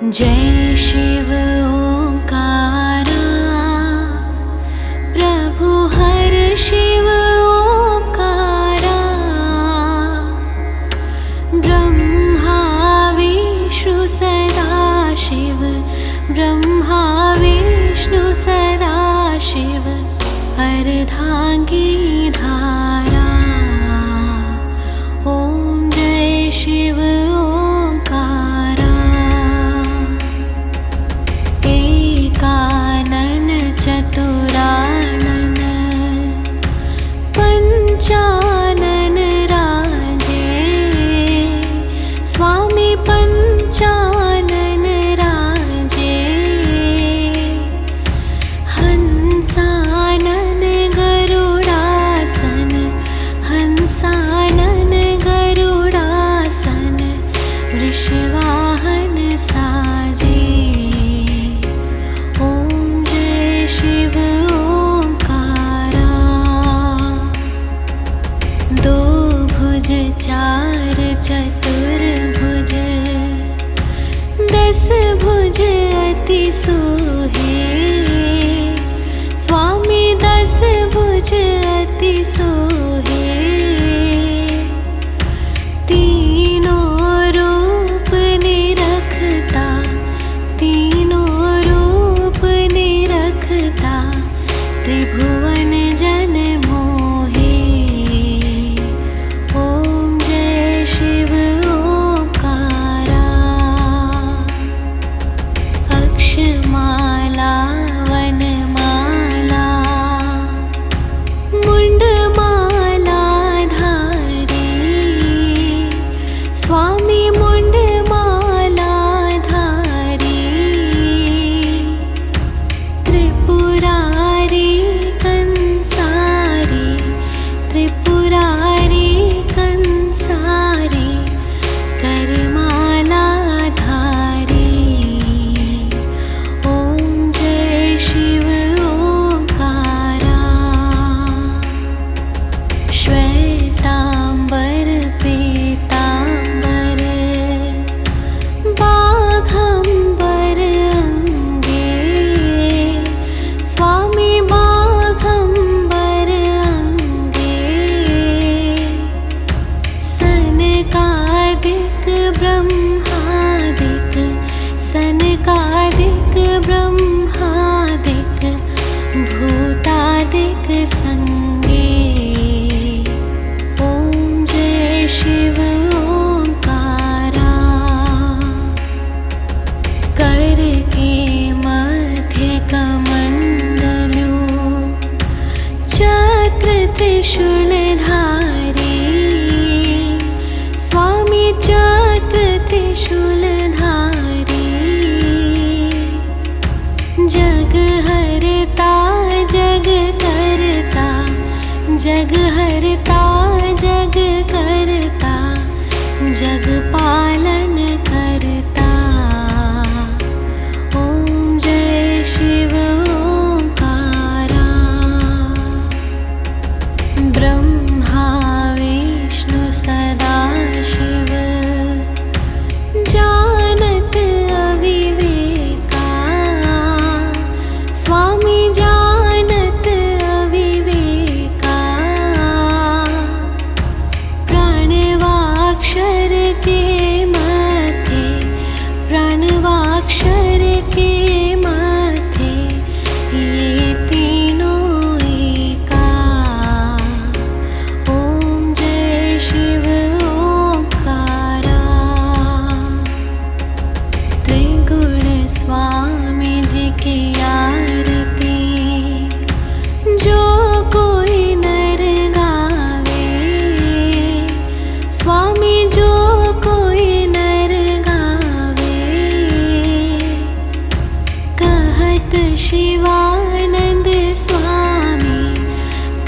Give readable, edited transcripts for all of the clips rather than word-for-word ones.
जय शिव ओंकारा, प्रभु हर शिव ओंकारा। ब्रह्मा विष्णु सदा शिव, ब्रह्मा विष्णु सदा शिव, अर्धांगी धारा। ओम जय शिव ओंकारा। एकानन चतुरानन, पंचानन राजे, स्वामी पंचानन राजे। हंसानन गरुडासन, हंसानन गरुडासन, वृषवाहन साजे। ओम जय शिव ओंकारा। दो भुज चार चतुर्भुज, 10 भुज अति सोहे, स्वामी 10 भुज अति सोहे। तीनों रूप निरखता, तीनों रूप निरखता, त्रिभुवन जन मोहे। ओम जय शिव ओंकारा। अक्षमाला वनमाला, मुंडमाला धारी, स्वामी मुंडमाला धारी। त्रिपुरारी कंसारी, त्रिपुरारी कंसारी, करमाला धारी। ओम जय शिव ओंकारा। श्वेतांबर पीतांबर, बाघंबर अंगे, स्वामी बाघंबर अंगे। सनकादिक ब्रह्मादिक, सनकादिक ब्रह्मादिक, भूतादिक संगे। ओम जय शिव ओंकारा। कर के मध्य कमंडलू, चक्र त्रिशूल धारी, स्वामी चक्र त्रिशूल धारी। जग हरता जग करता, जग हरता जग करता, जग पालन करता। ओम जय शिव ओंकारा। ब्रह्मा विष्णु सदा शिव, जानत अविवेका, स्वामी जानत अविवेका। प्राणवाक्षर के माथे, प्राणवाक्षर के माथे, ये तीनों एका। ओम जय शिव ओंकारा। त्रिगुण स्वामी जी की आरती, जो कोई नर गावे, स्वामी जो कोई नर गावे। कहत शिवानंद स्वामी,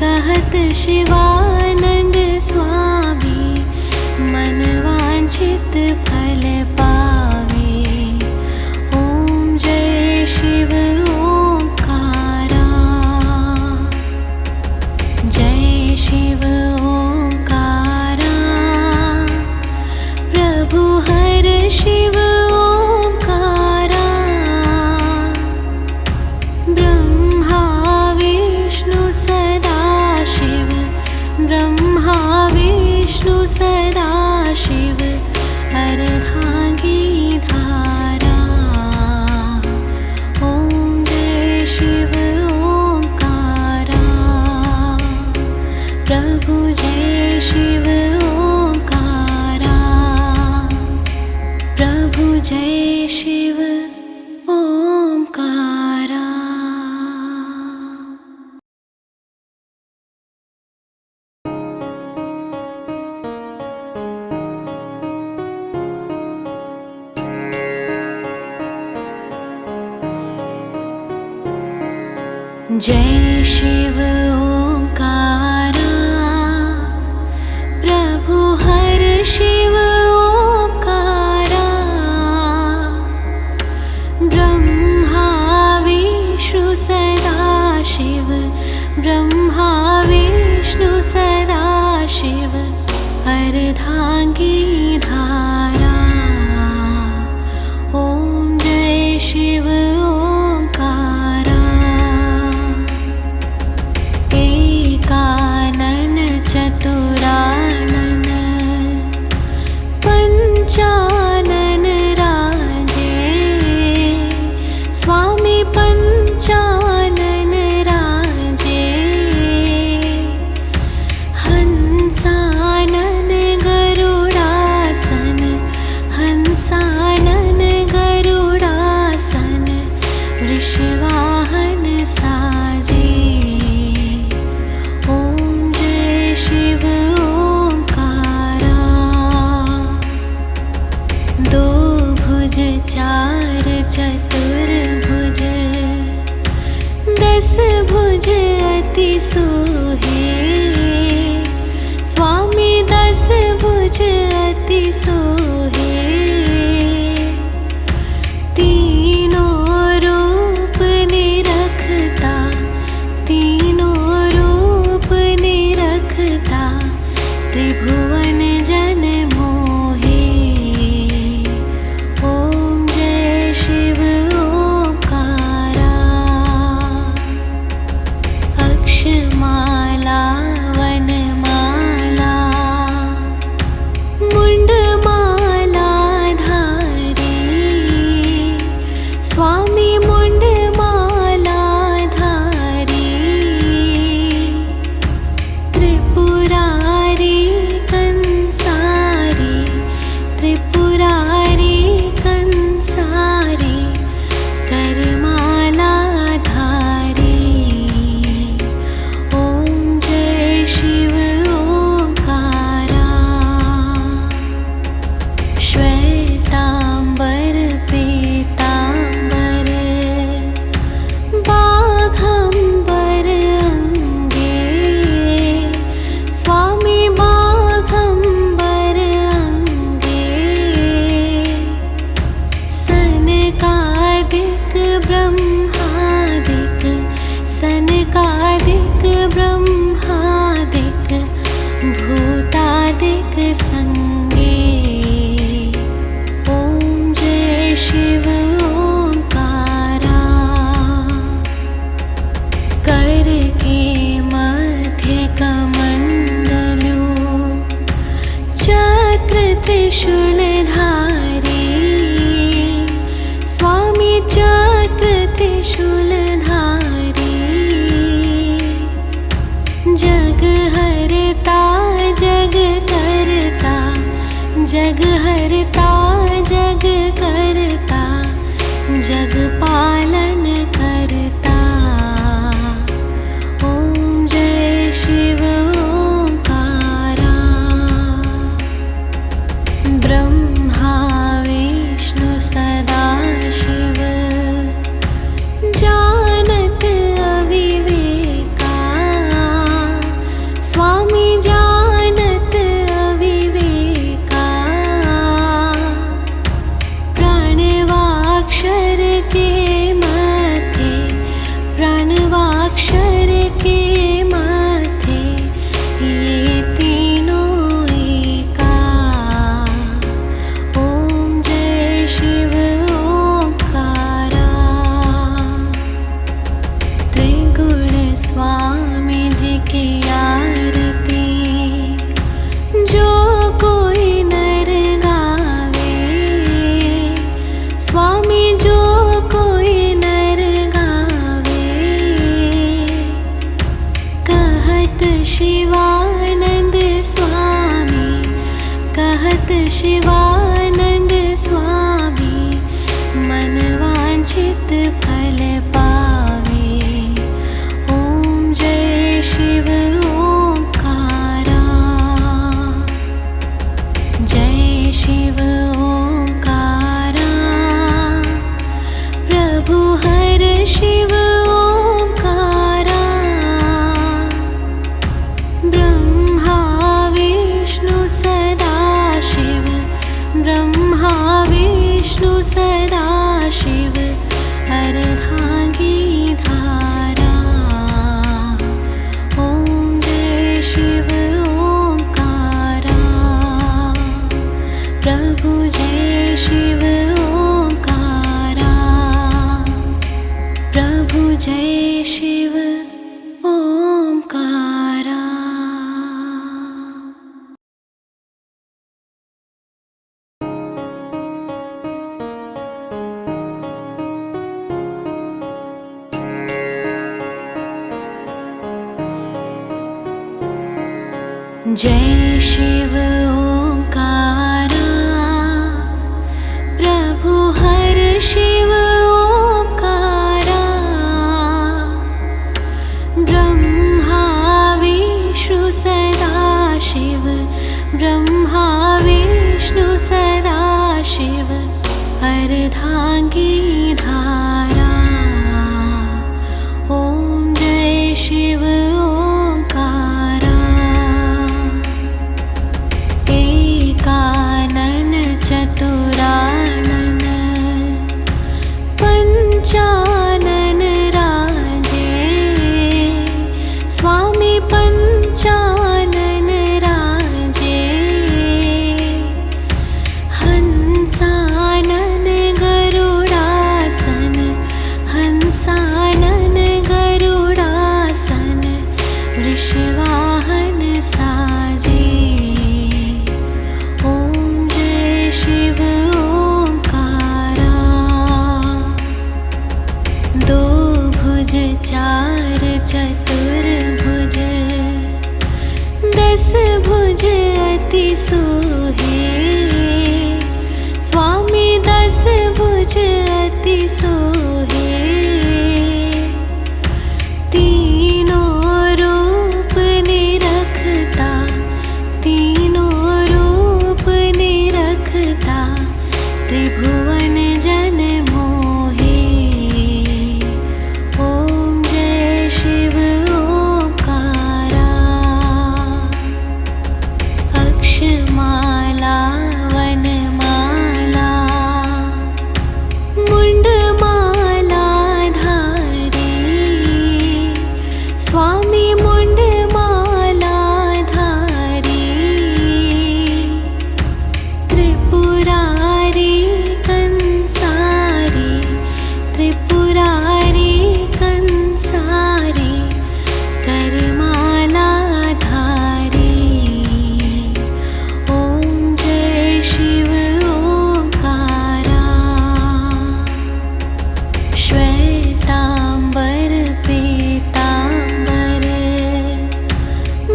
कहत शिवानंद स्वामी, मन वांछित फल पावे। ओम जय शिव ओंकारा। जय शिव ओंकारा, प्रभु हर शिव ओंकारा। जय शिव ओंकारा, प्रभु हर शिव ओंकारा। ब्रह्मा विष्णु सदा शिव, ब्रह्मा विष्णु सदा शिव, अर्धांगी धारा। ओम जय शिव ओंकारा। एकानन चतुरानन, पंचानन राजे, स्वामी पंचानन राजे। हंसानन गरुडासन, हंसानन गरुडासन, वृषवाहन साजे। ओम जय शिव ओंकारा। दो भुज चार चतुर्भुज, 10 भुज अति सोहे, स्वामी 10 भुज अति सोहे। तीनों रूप निरखता, तीनों रूप निरखता, त्रिभुवन जन मोहे। ओम जय शिव ओंकारा। अक्षमाला वनमाला, मुंडमाला धारी, स्वामी मुंडमाला धारी। त्रिपुरारी कंसारी, त्रिपुरारी कंसारी, करमाला धारी। ओम जय शिव ओंकारा। श्वेतांबर पीतांबर, बाघंबर अंगे, स्वामी बाघंबर अंगे। सनकादिक ब्रह्मादिक, सनकादिक ब्रह्मादिक, भूतादिक संगे। ओम जय शिव ओंकारा। कर के मध्य कमंडलो, चक्र त्रिशूलधारी, स्वामी चक्र त्रिशूलधारी। जग हरता जग करता, जग हरता जग करता, जग पालन करता। ओम जय शिव ओंकारा। ब्रह्मा विष्णु सदा शिव, जानत अविवेका, स्वामी जानत अविवेका। प्रणवाक्षर के माथे, प्रणवाक्षर के माथे, ये तीनों एका। ओम जय शिव ओंकारा। त्रिगुण स्वामी जी की आरती, जो कोई नर गावे, स्वामी जो कोई नर गावे। कहत शिवानंद स्वामी, कहत शिवानंद स्वामी, मन वांछित फल पावे। ओम जय शिव ओंकारा। जय शिव ओंकारा, प्रभु हर शिव ओंकारा। जय शिव ओंकारा। जय शिव ओंकारा, प्रभु हर शिव ओंकारा। ब्रह्मा विष्णु सदा शिव, ब्रह्मा विष्णु सदा शिव, अर्धांगी धारा। ओम जय शिव ओंकारा। एकानन चतुरानन, पंचानन राजे, स्वामी पंचानन राजे। हंसानन गरुडासन, हंसानन गरुडासन, वृषवाहन साजे। ओम जय शिव ओंकारा। दो भुज चार चतुर्भुज, 10 भुज अति सोहे, स्वामी 10 भुज अति सोहे। तीनों रूप निरखता, तीनों रूप निरखता, त्रिभुवन जन मोहे। ओम जय शिव ओंकारा। अक्षमाला वनमाला, मुंडमाला धारी, स्वामी मुंडमाला धारी। त्रिपुरारी कंसारी, त्रिपुरारी कंसारी, करमाला धारी। ओम जय शिव ओंकारा। श्वेतांबर पीतांबर,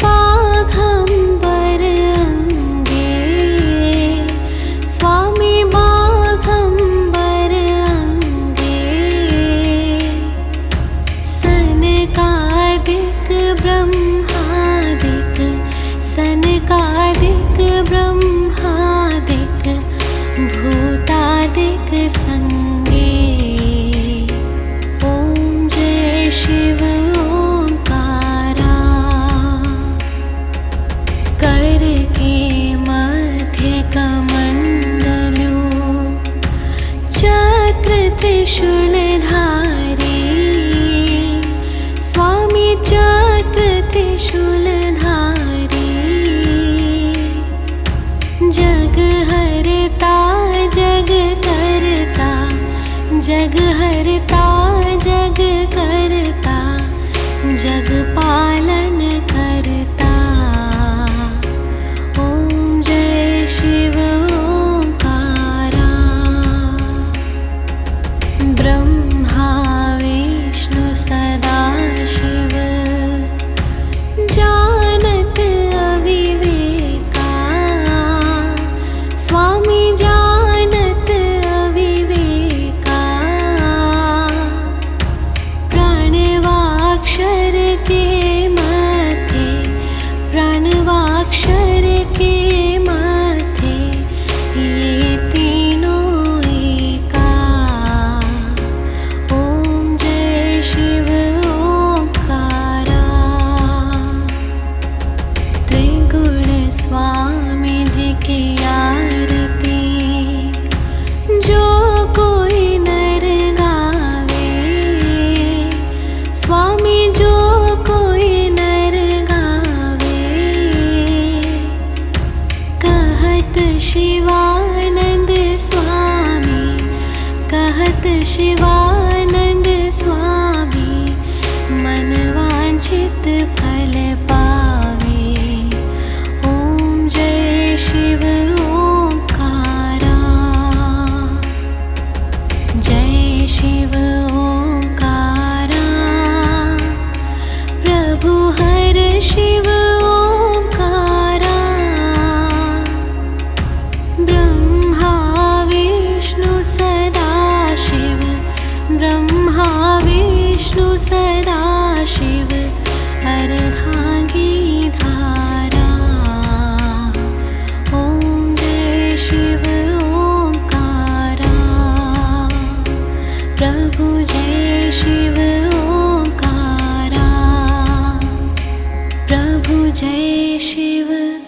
बाघंबर अंगे, स्वामी बाघंबर अंगे। सनकादिक ब्रह्मादिक, सनकादिक ब्रह्मादिक, भूतादिक संगे। ओम जय शिव ओंकारा। कर के मध्य कमंडलू, चक्र त्रिशूल धारी, स्वामी चक्र त्रिशूल धारी। जग हरता जग करता, जग हरता जग करता, जग पालन करता। ओम जय शिव ओंकारा। ब्रह्मा विष्णु सदा शिव, जानत अविवेका, स्वामी जानत अविवेका। प्रणवाक्षर के माथे, प्रणवाक्षर के माथे, ये तीनों एका। ओम जय शिव ओंकारा। त्रिगुण स्वामी जी की आरती, जो कोई नर गावे, स्वामी जो कोई नर गावे। कहत शिवानंद स्वामी, कहत शिवानंद स्वामी, विष्णु सदा शिव अर्धांगी धारा। ओम जय शिव ओंकारा, प्रभु जय शिव ओंकारा, प्रभु जय शिव।